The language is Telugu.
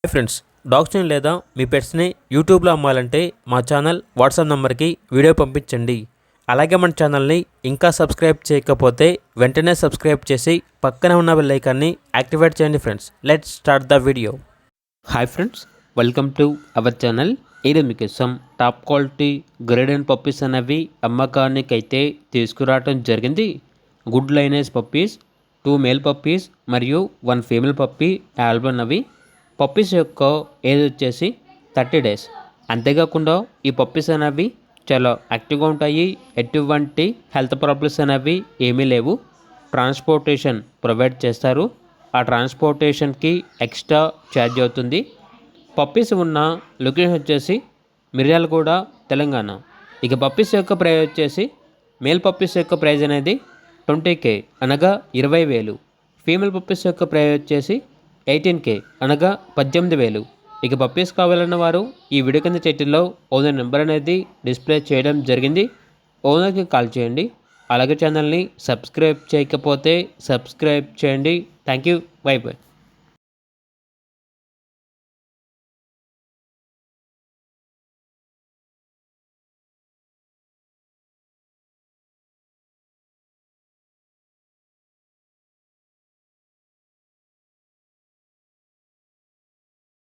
హాయ్ ఫ్రెండ్స్, డాగ్స్ని లేదా మీ పెట్స్ని యూట్యూబ్లో అమ్మాలంటే మా ఛానల్ వాట్సాప్ నెంబర్కి వీడియో పంపించండి. అలాగే మన ఛానల్ని ఇంకా సబ్స్క్రైబ్ చేయకపోతే వెంటనే సబ్స్క్రైబ్ చేసి పక్కనే ఉన్న బెల్ ఐకాన్ని యాక్టివేట్ చేయండి. Friends, let's start the video. Hi friends, welcome to our channel. ఇది మీకోసం top quality grade and puppies అనేవి అమ్మకానికి అయితే తీసుకురావడం జరిగింది. Good lineage puppies, 2 male puppies మరియు 1 ఫీమేల్ పప్పీ ఆల్బమ్ అవి. పప్పీస్ యొక్క ఏజ్ వచ్చేసి 30 డేస్. అంతేకాకుండా ఈ పప్పీస్ అనేవి చాలా యాక్టివ్గా ఉంటాయి. ఎటువంటి హెల్త్ ప్రాబ్లమ్స్ అనేవి ఏమీ లేవు. ట్రాన్స్పోర్టేషన్ ప్రొవైడ్ చేస్తారు. ఆ ట్రాన్స్పోర్టేషన్కి ఎక్స్ట్రా ఛార్జ్ అవుతుంది. పప్పీస్ ఉన్న లొకేషన్ వచ్చేసి మిర్యాలగూడ, తెలంగాణ. ఇక పప్పీస్ యొక్క ప్రైస్ వచ్చేసి మేల్ పప్పీస్ యొక్క ప్రైస్ అనేది 20K అనగా 20,000. ఫీమేల్ పప్పీస్ యొక్క ప్రైస్ వచ్చేసి 18K అనగా 18,000. ఇక పప్పీస్ కావాలన్న వారు ఈ వీడియో కింద టైటిల్లో ఓనర్ నెంబర్ అనేది డిస్ప్లే చేయడం జరిగింది. ఓనర్కి కాల్ చేయండి. అలాగే ఛానల్ని సబ్స్క్రైబ్ చేయకపోతే సబ్స్క్రైబ్ చేయండి. Thank you. By by.